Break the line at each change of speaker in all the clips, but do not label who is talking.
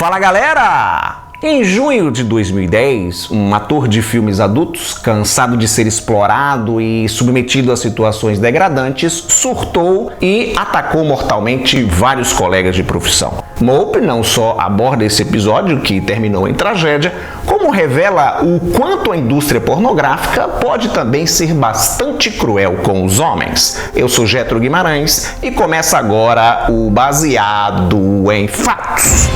Fala galera! Em junho de 2010, um ator de filmes adultos, cansado de ser explorado e submetido a situações degradantes, surtou e atacou mortalmente vários colegas de profissão. Mope não só aborda esse episódio, que terminou em tragédia, como revela o quanto a indústria pornográfica pode também ser bastante cruel com os homens. Eu sou Getro Guimarães e começa agora o Baseado em Fatos.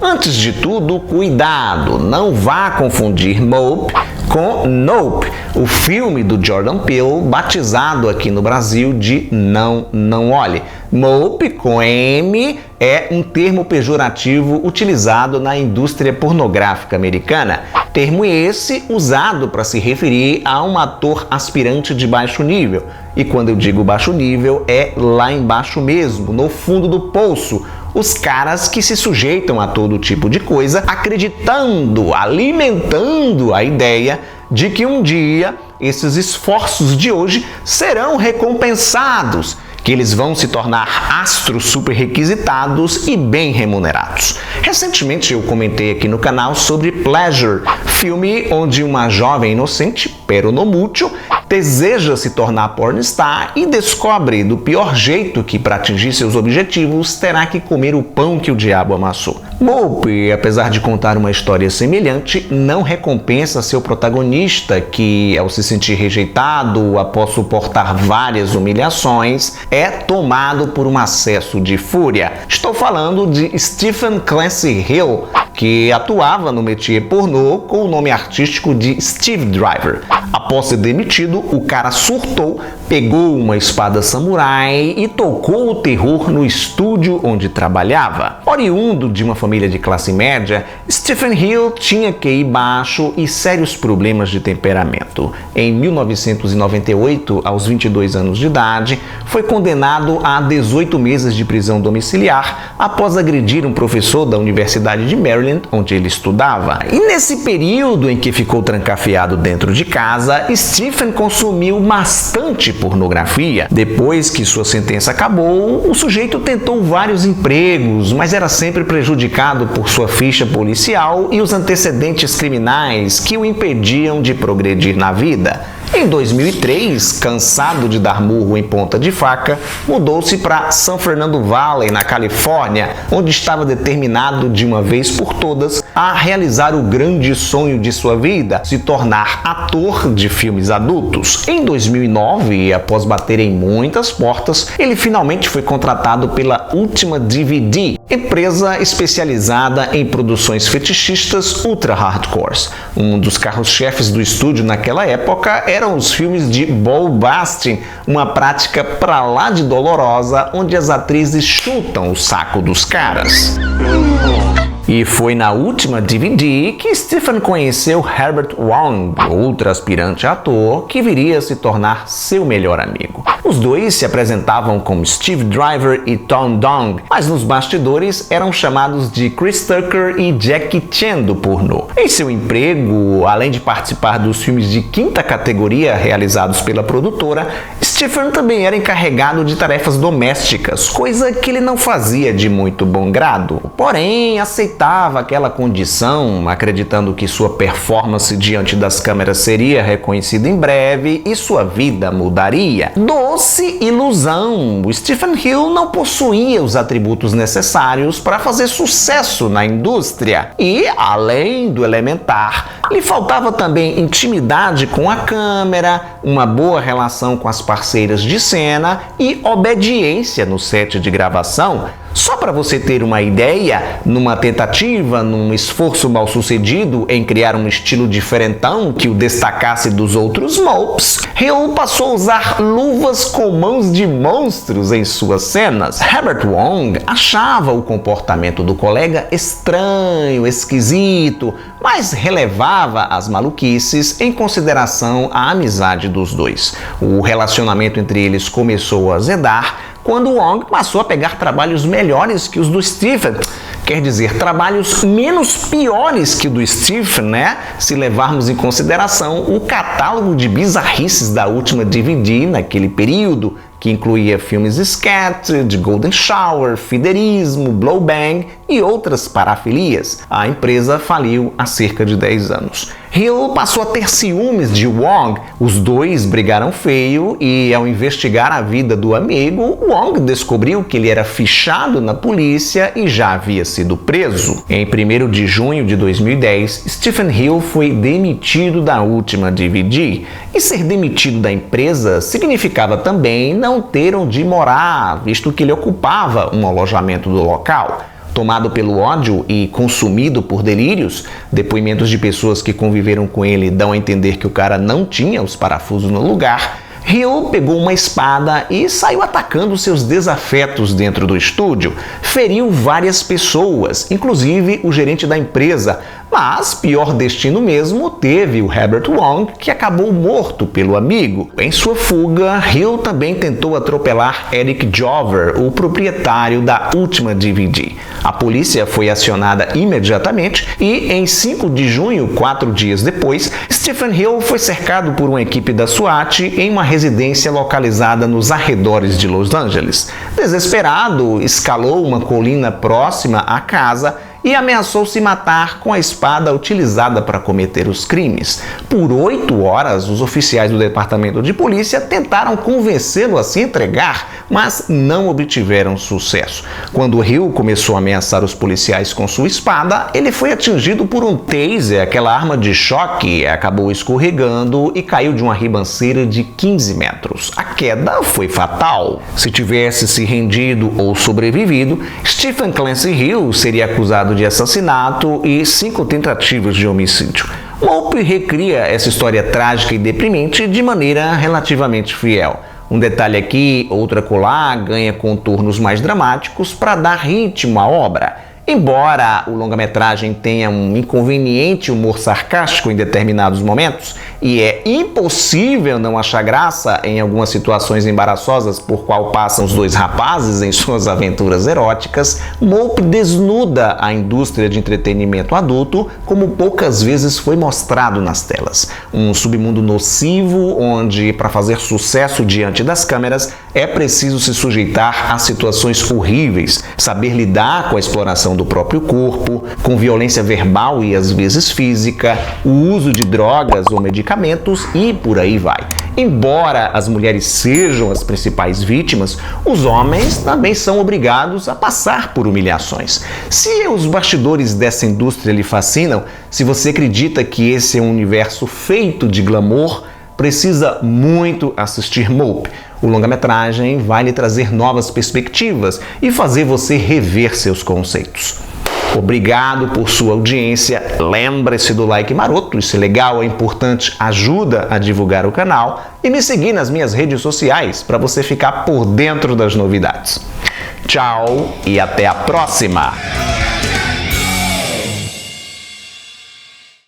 Antes de tudo, cuidado, não vá confundir Mope com Nope, o filme do Jordan Peele, batizado aqui no Brasil de Não Olhe. Mope, com M, é um termo pejorativo utilizado na indústria pornográfica americana. Termo esse usado para se referir a um ator aspirante de baixo nível. E quando eu digo baixo nível, é lá embaixo mesmo, no fundo do poço. Os caras que se sujeitam a todo tipo de coisa, acreditando, alimentando a ideia de que um dia esses esforços de hoje serão recompensados, que eles vão se tornar astros super requisitados e bem remunerados. Recentemente eu comentei aqui no canal sobre Pleasure, filme onde uma jovem inocente, pero no mútil, deseja se tornar pornstar e descobre do pior jeito que, para atingir seus objetivos, terá que comer o pão que o diabo amassou. Mope, apesar de contar uma história semelhante, não recompensa seu protagonista, que, ao se sentir rejeitado após suportar várias humilhações, é tomado por um acesso de fúria. Estou falando de Stephen Clancy Hill, que atuava no métier pornô com o nome artístico de Steve Driver. Após ser demitido, o cara surtou, pegou uma espada samurai e tocou o terror no estúdio onde trabalhava. Oriundo de uma família de classe média, Stephen Hill tinha QI baixo e sérios problemas de temperamento. Em 1998, aos 22 anos de idade, foi condenado a 18 meses de prisão domiciliar após agredir um professor da Universidade de Maryland, onde ele estudava. E nesse período em que ficou trancafiado dentro de casa, Stephen consumiu bastante pornografia. Depois que sua sentença acabou, o sujeito tentou vários empregos, mas era sempre prejudicado por sua ficha policial e os antecedentes criminais que o impediam de progredir na vida. Em 2003, cansado de dar murro em ponta de faca, mudou-se para San Fernando Valley, na Califórnia, onde estava determinado de uma vez por todas a realizar o grande sonho de sua vida, se tornar ator de filmes adultos. Em 2009, após bater em muitas portas, ele finalmente foi contratado pela Ultima DVD, empresa especializada em produções fetichistas ultra hardcores. Um dos carros-chefes do estúdio naquela época eram os filmes de ball busting, uma prática pra lá de dolorosa onde as atrizes chutam o saco dos caras. E foi na Última DVD que Stephen conheceu Herbert Wong, outro aspirante ator que viria a se tornar seu melhor amigo. Os dois se apresentavam como Steve Driver e Tom Dong, mas nos bastidores eram chamados de Chris Tucker e Jackie Chan do pornô. Em seu emprego, além de participar dos filmes de quinta categoria realizados pela produtora, Stephen também era encarregado de tarefas domésticas, coisa que ele não fazia de muito bom grado. Porém, aceitava aquela condição, acreditando que sua performance diante das câmeras seria reconhecida em breve e sua vida mudaria. Doce ilusão! O Stephen Hill não possuía os atributos necessários para fazer sucesso na indústria e, além do elementar, lhe faltava também intimidade com a câmera, uma boa relação com as parceiras de cena e obediência no set de gravação. Só para você ter uma ideia, num esforço mal sucedido em criar um estilo diferentão que o destacasse dos outros Mopes, Hill passou a usar luvas com mãos de monstros em suas cenas. Herbert Wong achava o comportamento do colega estranho, esquisito, mas relevava as maluquices em consideração à amizade dos dois. O relacionamento entre eles começou a azedar quando Wong passou a pegar trabalhos melhores que os do Stephen. Quer dizer, trabalhos menos piores que o do Stephen, né? Se levarmos em consideração o catálogo de bizarrices da última DVD naquele período, que incluía filmes Scat, The Golden Shower, Fiderismo, Blow Bang e outras parafilias. A empresa faliu há cerca de 10 anos. Hill passou a ter ciúmes de Wong, os dois brigaram feio e, ao investigar a vida do amigo, Wong descobriu que ele era fichado na polícia e já havia sido preso. Em 1º de junho de 2010, Stephen Hill foi demitido da última DVD. E ser demitido da empresa significava também não ter onde morar, visto que ele ocupava um alojamento do local. Tomado pelo ódio e consumido por delírios, depoimentos de pessoas que conviveram com ele dão a entender que o cara não tinha os parafusos no lugar. Hill pegou uma espada e saiu atacando seus desafetos dentro do estúdio. Feriu várias pessoas, inclusive o gerente da empresa. Mas pior destino mesmo teve o Herbert Wong, que acabou morto pelo amigo. Em sua fuga, Hill também tentou atropelar Eric Jover, o proprietário da última DVD. A polícia foi acionada imediatamente e, em 5 de junho, 4 dias depois, Stephen Hill foi cercado por uma equipe da SWAT em uma residência localizada nos arredores de Los Angeles. Desesperado, escalou uma colina próxima à casa e ameaçou se matar com a espada utilizada para cometer os crimes. Por 8 horas, os oficiais do departamento de polícia tentaram convencê-lo a se entregar, mas não obtiveram sucesso. Quando Hill começou a ameaçar os policiais com sua espada, ele foi atingido por um taser, aquela arma de choque, acabou escorregando e caiu de uma ribanceira de 15 metros. A queda foi fatal. Se tivesse se rendido ou sobrevivido, Stephen Clancy Hill seria acusado de assassinato e 5 tentativas de homicídio. Mope recria essa história trágica e deprimente de maneira relativamente fiel. Um detalhe aqui, outro acolá, ganha contornos mais dramáticos para dar ritmo à obra. Embora o longa-metragem tenha um inconveniente humor sarcástico em determinados momentos, e é impossível não achar graça em algumas situações embaraçosas por qual passam os dois rapazes em suas aventuras eróticas, Mope desnuda a indústria de entretenimento adulto como poucas vezes foi mostrado nas telas. Um submundo nocivo onde, para fazer sucesso diante das câmeras, é preciso se sujeitar a situações horríveis, saber lidar com a exploração do próprio corpo, com violência verbal e às vezes física, o uso de drogas ou medicamentos e por aí vai. Embora as mulheres sejam as principais vítimas, os homens também são obrigados a passar por humilhações. Se os bastidores dessa indústria lhe fascinam, se você acredita que esse é um universo feito de glamour, precisa muito assistir Mope. O longa-metragem vai lhe trazer novas perspectivas e fazer você rever seus conceitos. Obrigado por sua audiência. Lembre-se do like maroto, isso é legal, é importante, ajuda a divulgar o canal. E me seguir nas minhas redes sociais para você ficar por dentro das novidades. Tchau e até a próxima!